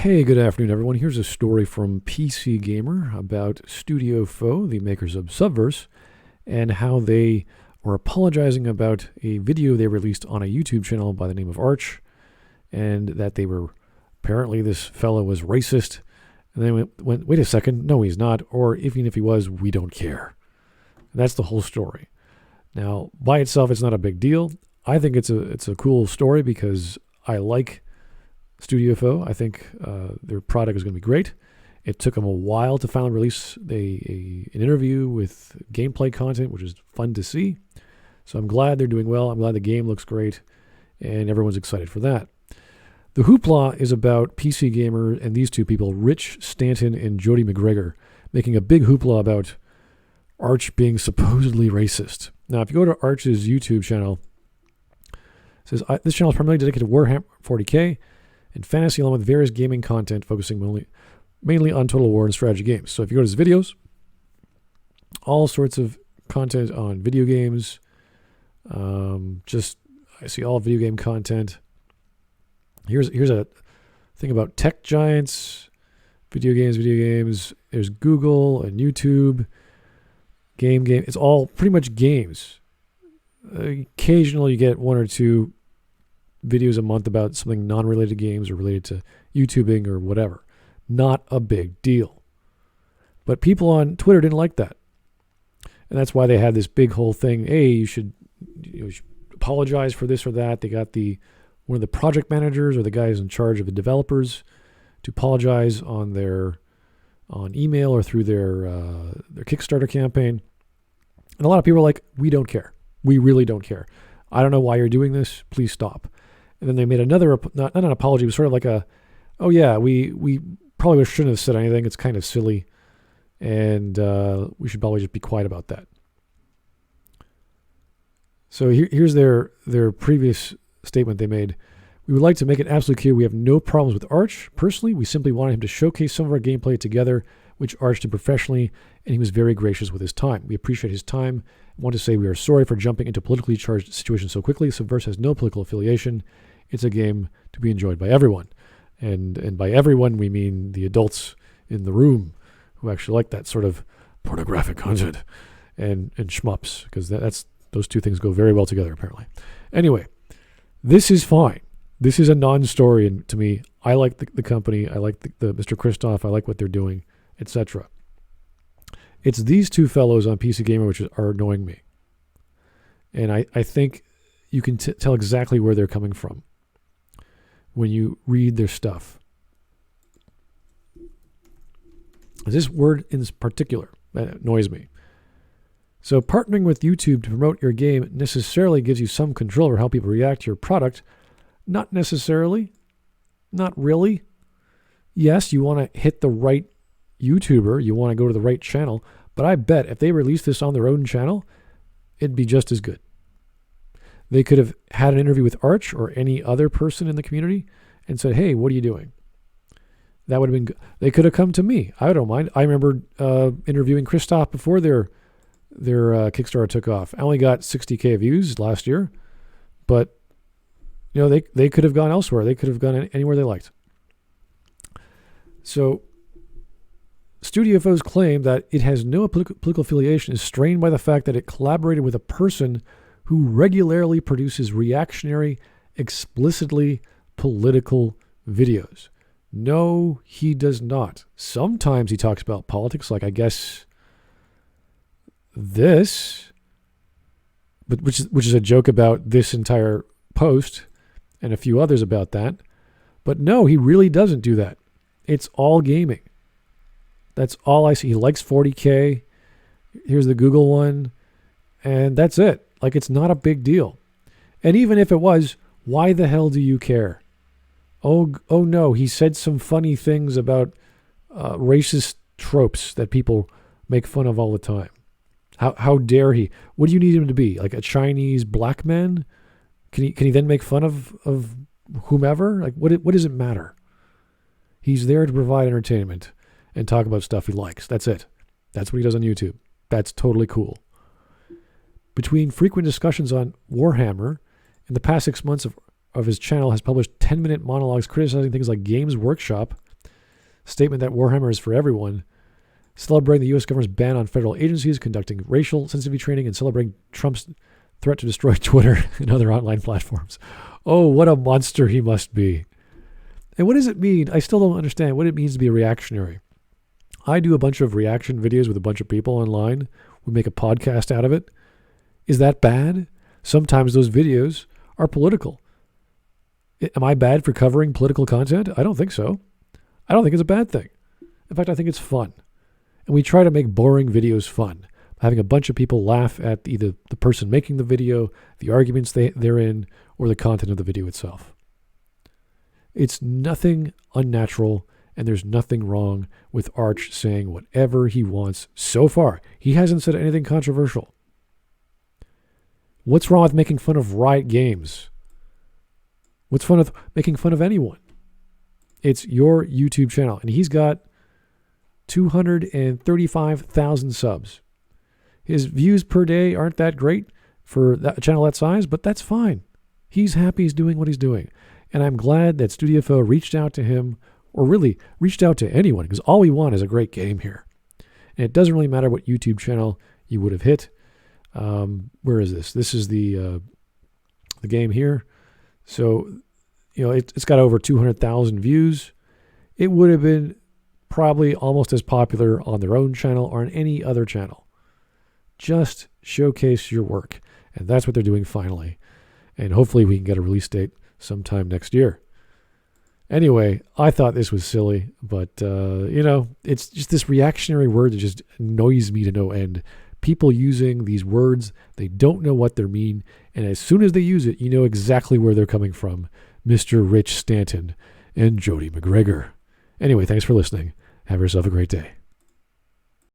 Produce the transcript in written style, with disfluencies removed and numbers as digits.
Hey, good afternoon, everyone. Here's a story from PcGamer about Studio FOW, the makers of Subverse, and how they were apologizing about a video they released on a YouTube channel by the name of Arch, and that they were, apparently this fellow was racist, and then went, wait a second, no he's not, or even if he was, we don't care. And that's the whole story. Now, by itself, it's not a big deal. I think it's a cool story because I like Studio FOW. I think their product is going to be great. It took them a while to finally release an interview with gameplay content, which is fun to see. So I'm glad they're doing well. I'm glad the game looks great, and everyone's excited for that. The hoopla is about PcGamer and these two people, Rich Stanton and Jody McGregor, making a big hoopla about Arch being supposedly racist. Now, if you go to Arch's YouTube channel, it says, this channel is primarily dedicated to Warhammer 40k and fantasy, along with various gaming content focusing mainly on Total War and strategy games. So if you go to his videos, all sorts of content on video games, I see all video game content. Here's a thing about tech giants, video games. There's Google and YouTube, game. It's all pretty much games. Occasionally you get one or two videos a month about something non-related games or related to YouTubing or whatever. Not a big deal. But people on Twitter didn't like that. And that's why they had this big whole thing. Hey, you should apologize for this or that. They got one of the project managers or the guys in charge of the developers to apologize on email or through their Kickstarter campaign. And a lot of people are like, we don't care. We really don't care. I don't know why you're doing this. Please stop. And then they made another, not an apology, but sort of like oh yeah, we probably shouldn't have said anything. It's kind of silly. And we should probably just be quiet about that. So here's their previous statement they made. We would like to make it absolutely clear we have no problems with Arch. Personally, we simply wanted him to showcase some of our gameplay together, which Arch did professionally, and he was very gracious with his time. We appreciate his time. I want to say we are sorry for jumping into politically charged situations so quickly. Subverse has no political affiliation. It's a game to be enjoyed by everyone. And by everyone, we mean the adults in the room who actually like that sort of pornographic content and shmups, because those two things go very well together, apparently. Anyway, this is fine. This is a non-story, and to me, I like the company. I like the Mr. Kristoff. I like what they're doing, etc. It's these two fellows on PcGamer which are annoying me. And I think you can tell exactly where they're coming from when you read their stuff. This word in particular that annoys me. So partnering with YouTube to promote your game necessarily gives you some control over how people react to your product. Not necessarily. Not really. Yes, you want to hit the right YouTuber. You want to go to the right channel. But I bet if they released this on their own channel, it'd be just as good. They could have had an interview with Arch or any other person in the community and said, hey, what are you doing? That would have been good. They could have come to me. I don't mind. I remember interviewing Kristoff before their Kickstarter took off. I only got 60K views last year, but they could have gone elsewhere. They could have gone anywhere they liked. So Studio FOW's claim that it has no political affiliation is strained by the fact that it collaborated with a person who regularly produces reactionary, explicitly political videos. No, he does not. Sometimes he talks about politics, like I guess this, but which is a joke about this entire post and a few others about that. But no, he really doesn't do that. It's all gaming. That's all I see. He likes 40K. Here's the Google one. And that's it. Like, it's not a big deal. And even if it was, why the hell do you care? Oh no, he said some funny things about racist tropes that people make fun of all the time. How dare he? What do you need him to be? Like a Chinese black man? Can he then make fun of whomever? Like, what does it matter? He's there to provide entertainment and talk about stuff he likes. That's it. That's what he does on YouTube. That's totally cool. Between frequent discussions on Warhammer, in the past 6 months of his channel has published 10-minute monologues criticizing things like Games Workshop statement that Warhammer is for everyone, celebrating the U.S. government's ban on federal agencies conducting racial sensitivity training, and celebrating Trump's threat to destroy Twitter and other online platforms. Oh, what a monster he must be. And what does it mean? I still don't understand what it means to be a reactionary. I do a bunch of reaction videos with a bunch of people online. We make a podcast out of it. Is that bad? Sometimes those videos are political. Am I bad for covering political content? I don't think so. I don't think it's a bad thing. In fact, I think it's fun. And we try to make boring videos fun. Having a bunch of people laugh at either the person making the video, the arguments they're in, or the content of the video itself. It's nothing unnatural, and there's nothing wrong with Arch saying whatever he wants so far. He hasn't said anything controversial. What's wrong with making fun of Riot Games? What's fun with making fun of anyone? It's your YouTube channel, and he's got 235,000 subs. His views per day aren't that great for a channel that size, but that's fine. He's happy he's doing what he's doing. And I'm glad that Studio FOW reached out to him, or really reached out to anyone, because all we want is a great game here. And it doesn't really matter what YouTube channel you would have hit. Where is this? This is the game here. So, it's got over 200,000 views. It would have been probably almost as popular on their own channel or on any other channel. Just showcase your work. And that's what they're doing finally. And hopefully we can get a release date sometime next year. Anyway, I thought this was silly, but, it's just this reactionary word that just annoys me to no end. People using these words, they don't know what they mean, and as soon as they use it, you know exactly where they're coming from. Mr. Rich Stanton and Jody McGregor. Anyway, thanks for listening. Have yourself a great day.